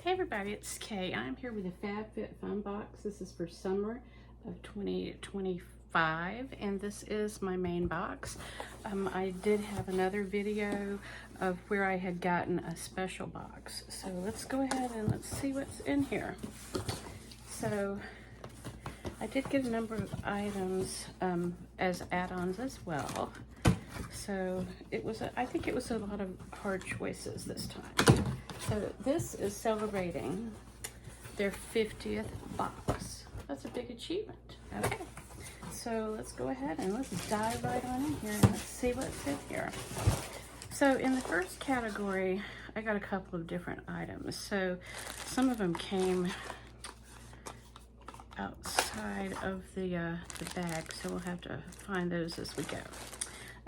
Hey everybody, it's Kay. I'm here with a Fabfitfun box. This is for summer of 2025 and this is my main box. I did have another video of where I had gotten a special box. So let's go ahead and let's see what's in here. So I did get a number of items as add-ons as well. So it was, I think it was a lot of hard choices this time. So this is celebrating their 50th box. That's a big achievement. Okay, so let's go ahead and let's dive right on in here and let's see what's in here. So in the first category, I got a couple of different items. So some of them came outside of the bag, so we'll have to find those as we go.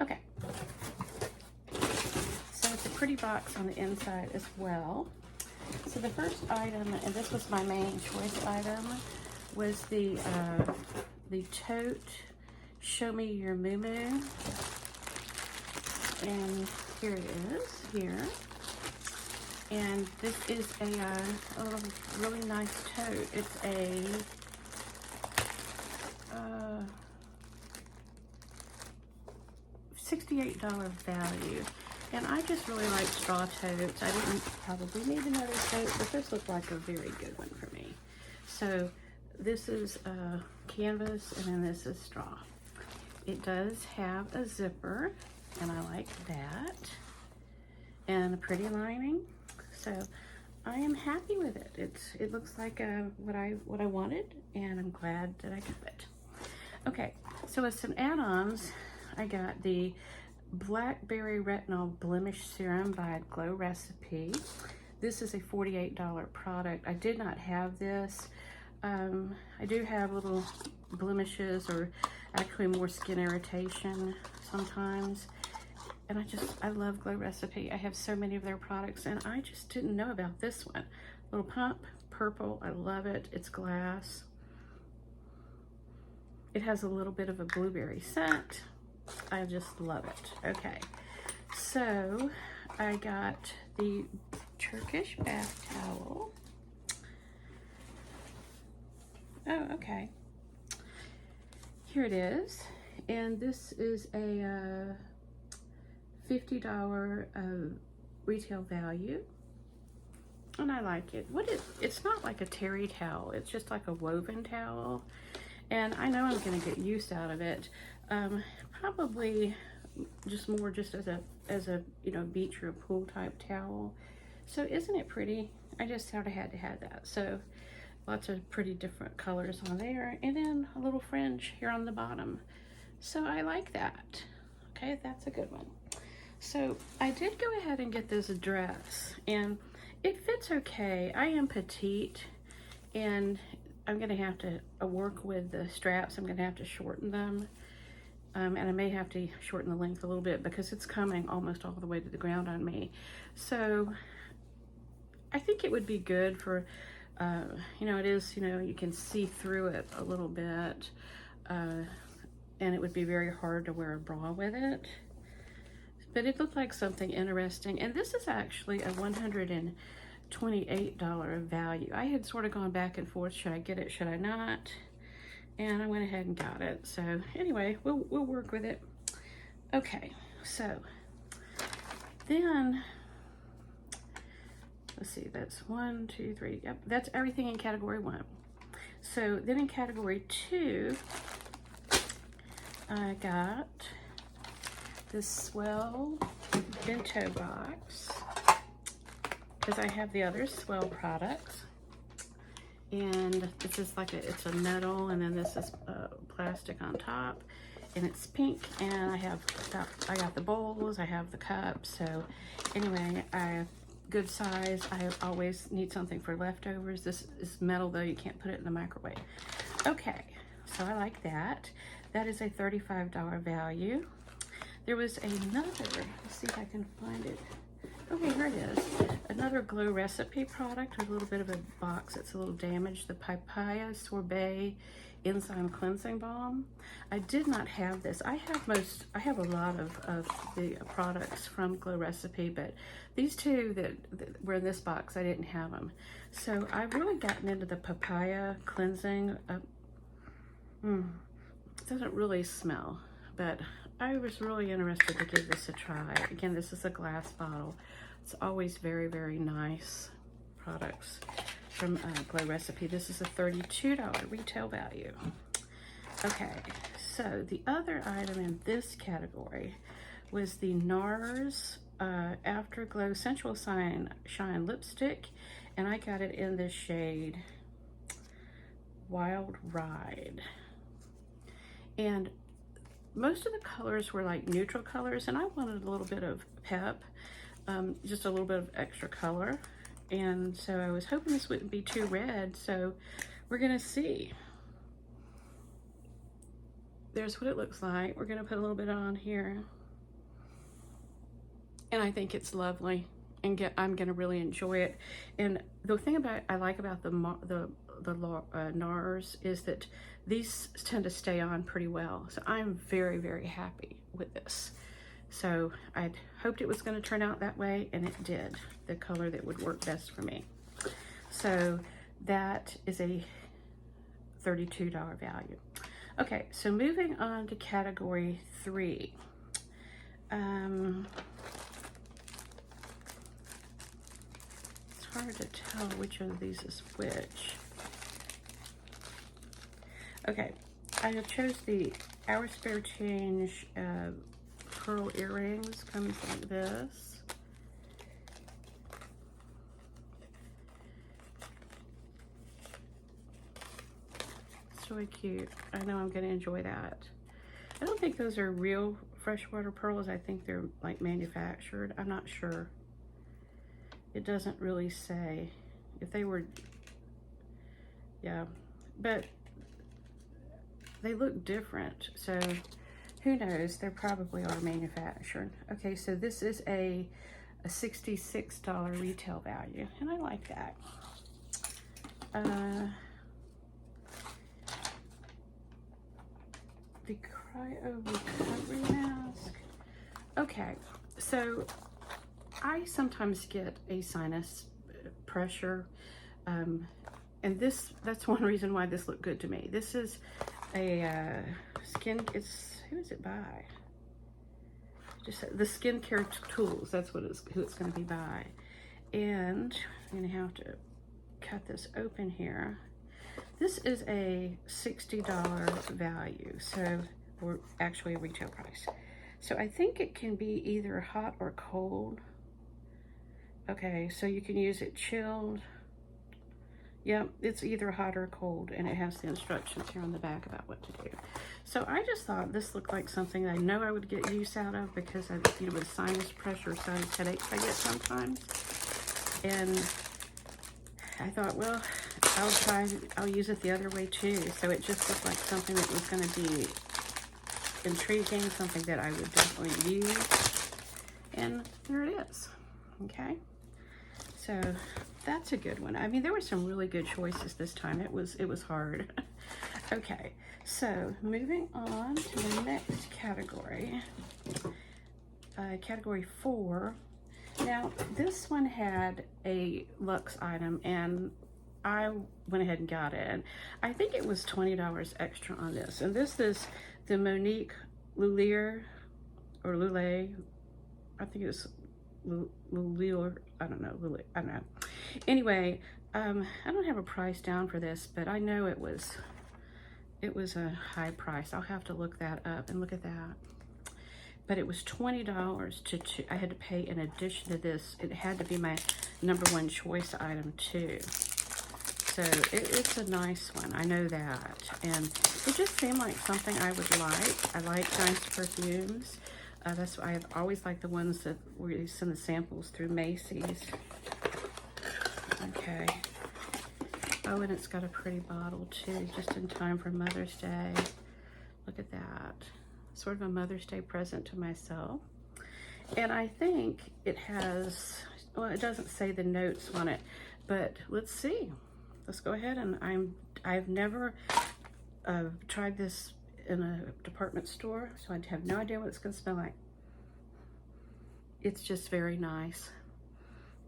Okay. It's a pretty box on the inside as well. So the first item, and this was my main choice item, was the tote Show Me Your Moo Moo. And here it is, here. And this is a little really nice tote. It's a $68 value. And I just really like straw totes. I didn't probably need another tote, but this looked like a very good one for me. So this is canvas and then this is straw. It does have a zipper and I like that. And a pretty lining. So I am happy with it. It looks like what I wanted and I'm glad that I got it. Okay, so with some add-ons, I got the Blackberry Retinol Blemish Serum by Glow Recipe. This is a $48 product. I did not have this. I do have little blemishes or actually more skin irritation sometimes. And I love Glow Recipe. I have so many of their products and I just didn't know about this one. Little pump, purple, I love it. It's glass. It has a little bit of a blueberry scent. I just love it. Okay, so I got the Turkish bath towel. Oh, okay. Here it is. And this is a $50 retail value. And I like it. It's not like a terry towel. It's just like a woven towel. And I know I'm gonna get use out of it. Probably just more just as a you know, beach or pool type towel. So isn't it pretty? I just sort of had to have that. So lots of pretty different colors on there, and then a little fringe here on the bottom. So I like that. Okay, that's a good one. So I did go ahead and get this dress, and it fits okay. I am petite, and I'm gonna have to work with the straps. I'm gonna have to shorten them. And I may have to shorten the length a little bit because it's coming almost all the way to the ground on me. So I think it would be good for, you know, it is, you know, you can see through it a little bit. And it would be very hard to wear a bra with it. But it looked like something interesting. And this is actually a $128 value. I had sort of gone back and forth. Should I get it? Should I not? And I went ahead and got it. So anyway, we'll work with it. Okay, so then, let's see, that's 1, 2, 3, yep, that's everything in category 1. So then in category 2, I got this Swell bento box, because I have the other Swell products. And this is like it's a metal, and then this is plastic on top, and it's pink. And I got the bowls, I have the cups. So anyway, good size. I always need something for leftovers. This is metal though, you can't put it in the microwave. Okay, so I like that. That is a $35 value. There was another, let's see if I can find it. Okay, here it is. Another Glow Recipe product with a little bit of a box that's a little damaged. The Papaya Sorbet enzyme cleansing balm. I did not have this. I have a lot of the products from Glow Recipe, but these two that were in this box, I didn't have them. So I've really gotten into the papaya cleansing. It doesn't really smell, but I was really interested to give this a try. Again, this is a glass bottle. It's always very, very nice products from Glow Recipe. This is a $32 retail value. Okay, so the other item in this category was the NARS Afterglow Sensual Shine Lipstick, and I got it in the shade Wild Ride. And most of the colors were like neutral colors, and I wanted a little bit of pep, just a little bit of extra color. And so I was hoping this wouldn't be too red, so we're gonna see. There's what it looks like. We're gonna put a little bit on here. And I think it's lovely, and I'm gonna really enjoy it. And the thing I like about the NARS is that these tend to stay on pretty well. So I'm very, very happy with this. So I hoped it was going to turn out that way, and it did. The color that would work best for me. So that is a $32 value. Okay, so moving on to category 3. It's hard to tell which of these is which. Okay, I chose the Our Spare Change pearl earrings. Comes like this. It's really cute. I know I'm going to enjoy that. I don't think those are real freshwater pearls. I think they're like manufactured. I'm not sure. It doesn't really say. If they were, yeah, but they look different, so who knows? They probably are manufactured. Okay, so this is a $66 retail value, and I like that. The Cryo Recovery Mask. Okay, so I sometimes get a sinus pressure, and that's one reason why this looked good to me. This is a who is it by? Just the Skincare Tools. That's what who it's going to be by. And I'm going to have to cut this open here. This is a $60 value, so, or actually a retail price. So I think it can be either hot or cold. Okay, so you can use it chilled. Yep, it's either hot or cold, and it has the instructions here on the back about what to do. So I just thought this looked like something I know I would get use out of, because I, with sinus pressure, sinus headaches I get sometimes. And I thought, well, I'll use it the other way too. So it just looked like something that was going to be intriguing, something that I would definitely use. And there it is. Okay. So that's a good one. I mean, there were some really good choices this time. It was hard. Okay, so moving on to the next category. Category 4. Now, this one had a luxe item, and I went ahead and got it. And I think it was $20 extra on this. And this is the Monique Lullier, or Lulay. I think it's Lullier. I don't know. Anyway, I don't have a price down for this, but I know it was a high price. I'll have to look that up, and look at that. But it was $20 I had to pay in addition to this. It had to be my #1 choice item too. So it's a nice one, I know that. And it just seemed like something I would like. I like nice perfumes. That's why I've always liked the ones that we send the samples through Macy's. Okay. Oh, and it's got a pretty bottle too, just in time for Mother's Day. Look at that. Sort of a Mother's Day present to myself. And I think it has, well, it doesn't say the notes on it, but let's see. Let's go ahead, and I've never tried this in a department store, so I have no idea what it's going to smell like. It's just very nice.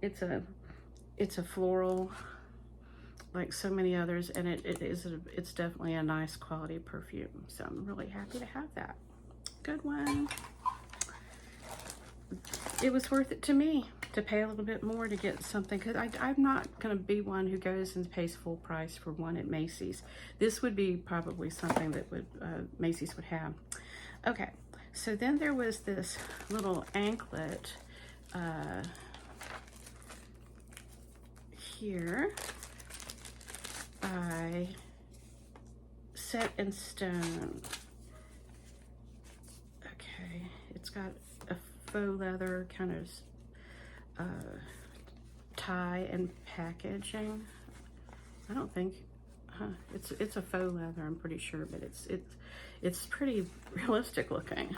It's a floral, like so many others, and it's definitely a nice quality perfume. So I'm really happy to have that. Good one. It was worth it to me to pay a little bit more to get something, because I'm not going to be one who goes and pays full price for one at Macy's. This would be probably something that would Macy's would have. Okay, so then there was this little anklet here by Set in Stone. Okay, it's got a faux leather kind of tie and packaging. I don't think, it's a faux leather, I'm pretty sure, but it's pretty realistic looking.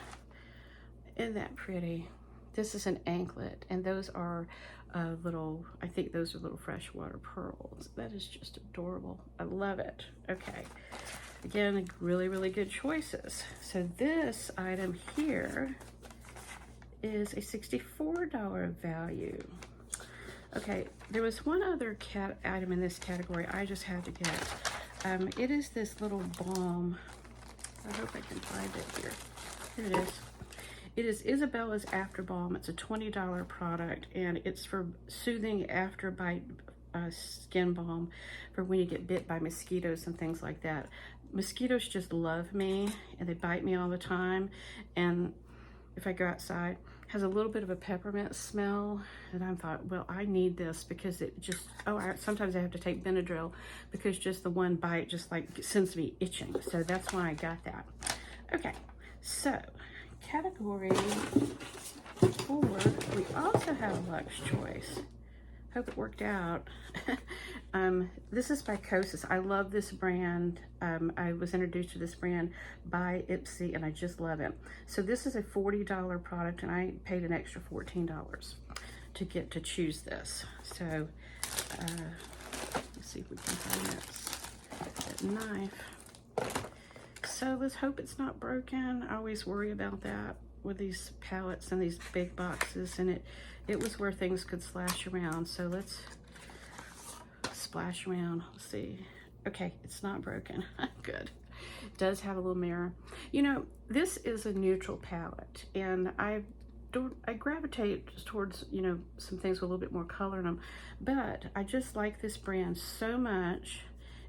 Isn't that pretty? This is an anklet, and those are little, I think those are little freshwater pearls. That is just adorable. I love it. Okay, again, really, really good choices. So this item here is a $64 value. Okay, there was one other item in this category I just had to get. It is this little balm. I hope I can find it here. Here it is. It is Isabella's After Balm. It's a $20 product, and it's for soothing after bite skin balm for when you get bit by mosquitoes and things like that. Mosquitoes just love me, and they bite me all the time, and if I go outside, has a little bit of a peppermint smell, and I thought, well, I need this because it just, sometimes I have to take Benadryl because just the one bite just like sends me itching. So that's why I got that. Okay, so category 4, we also have Luxe Choice. Hope it worked out. This is by Kosas. I love this brand. I was introduced to this brand by Ipsy, and I just love it. So this is a $40 product, and I paid an extra $14 to get to choose this. So let's see if we can find that knife. So let's hope it's not broken. I always worry about that with these palettes and these big boxes, and it was where things could slash around. So let's splash around. Let's see. Okay, it's not broken. Good. It does have a little mirror. You know, this is a neutral palette, and I gravitate towards, you know, some things with a little bit more color in them, but I just like this brand so much,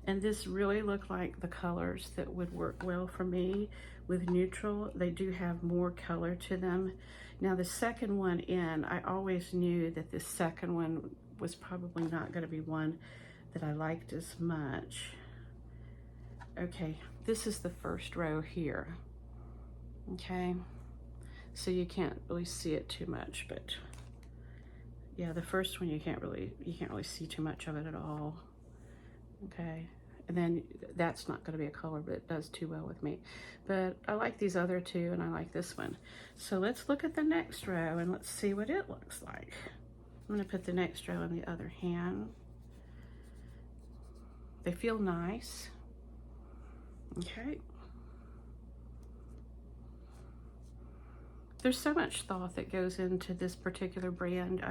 and this really looked like the colors that would work well for me with neutral. They do have more color to them. Now the second one in, I always knew that the second one was probably not going to be one that I liked as much. Okay, this is the first row here. Okay, so you can't really see it too much, but yeah, the first one you can't really see too much of it at all. Okay, and then that's not going to be a color, but it does too well with me. But I like these other two, and I like this one. So let's look at the next row and let's see what it looks like. I'm going to put the next row in the other hand. They feel nice. Okay. There's so much thought that goes into this particular brand.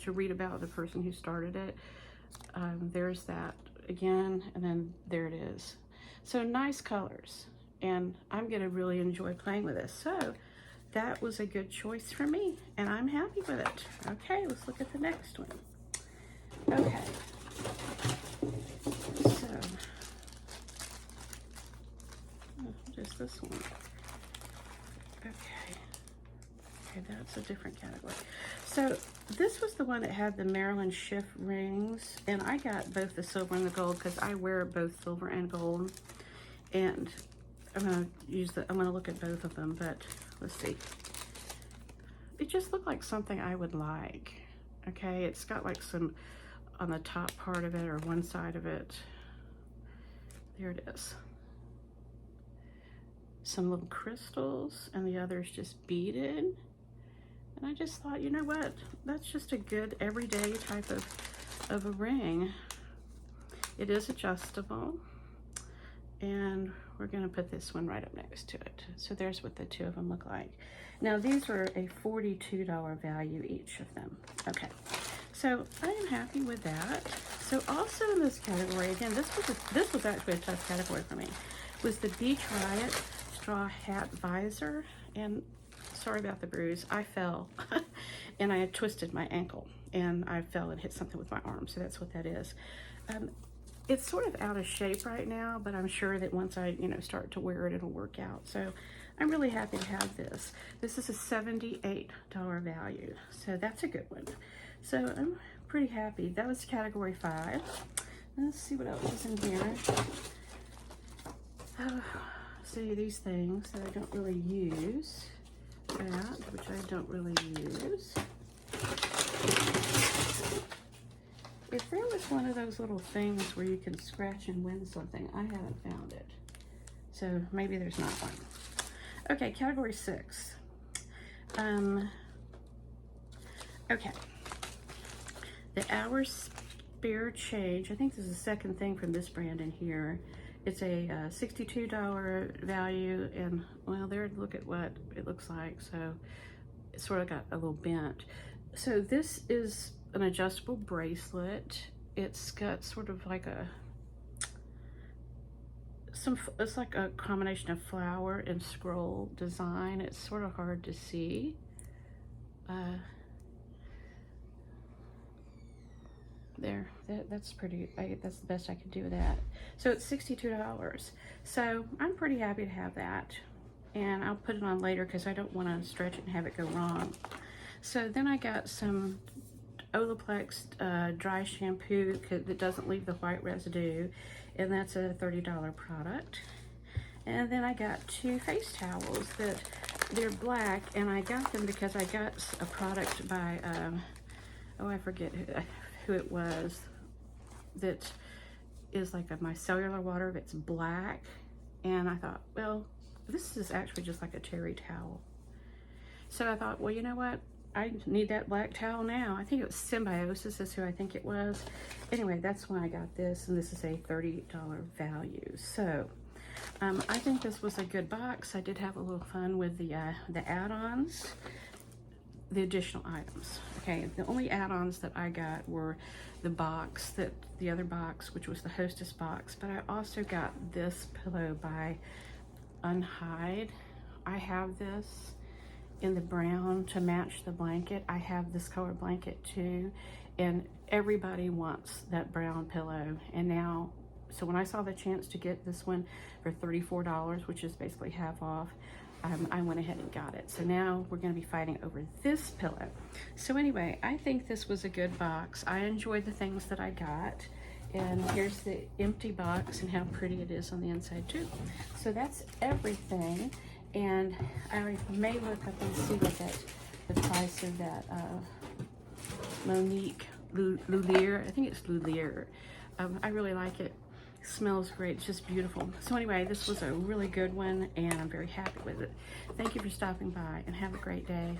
To read about the person who started it, there's that again, and then there it is. So nice colors, and I'm gonna really enjoy playing with this. So that was a good choice for me, and I'm happy with it. Okay, let's look at the next one. Okay, so just this one. Okay, that's a different category. So this was the one that had the Marilyn Schiff rings, and I got both the silver and the gold because I wear both silver and gold. And I'm gonna look at both of them, but let's see. It just looked like something I would like. Okay, it's got like some on the top part of it or one side of it. There it is. Some little crystals, and the other's just beaded. And I just thought, you know what? That's just a good everyday type of a ring. It is adjustable. And we're gonna put this one right up next to it. So there's what the two of them look like. Now these were a $42 value each of them. Okay, so I am happy with that. So also in this category, again, this was actually a tough category for me, was the Be Try It straw hat visor. And sorry about the bruise, I fell and I had twisted my ankle and I fell and hit something with my arm, so that's what that is. It's sort of out of shape right now, but I'm sure that once I, start to wear it, it'll work out. So I'm really happy to have this. This is a $78 value, so that's a good one. So I'm pretty happy. That was category 5. Let's see what else is in here. See these things that I don't really use. That, which I don't really use. If there was one of those little things where you can scratch and win something, I haven't found it. So maybe there's not one. Okay, category 6. Okay. The Hour Spare Change. I think this is the second thing from this brand in here. It's a $62 value, and well, there, look at what it looks like. So it sort of got a little bent. So this is an adjustable bracelet. It's got sort of like it's like a combination of flower and scroll design. It's sort of hard to see. There, that's pretty, that's the best I could do with that. So it's $62. So I'm pretty happy to have that. And I'll put it on later because I don't want to stretch it and have it go wrong. So then I got some Olaplex dry shampoo that doesn't leave the white residue, and that's a $30 product. And then I got 2 face towels that they're black, and I got them because I got a product by oh, I forget who it was, that is like a micellar water that's black, and I thought, well, this is actually just like a terry towel. So I thought, well, you know what? I need that black towel now. I think it was Symbiosis is who I think it was. Anyway, that's why I got this, and this is a $30 value. So I think this was a good box. I did have a little fun with the add-ons, the additional items. Okay, the only add-ons that I got were the other box, which was the Hostess box, but I also got this pillow by Unhide. I have this in the brown to match the blanket. I have this color blanket too, and everybody wants that brown pillow. And now, so when I saw the chance to get this one for $34, which is basically half off, I went ahead and got it. So now we're going to be fighting over this pillow. So anyway, I think this was a good box. I enjoyed the things that I got. And here's the empty box and how pretty it is on the inside too. So that's everything. And I may look up and see what the price of that Monique Lulier. I think it's Lulier. I really like it. Smells great. It's just beautiful. So anyway, this was a really good one, and I'm very happy with it. Thank you for stopping by, and have a great day.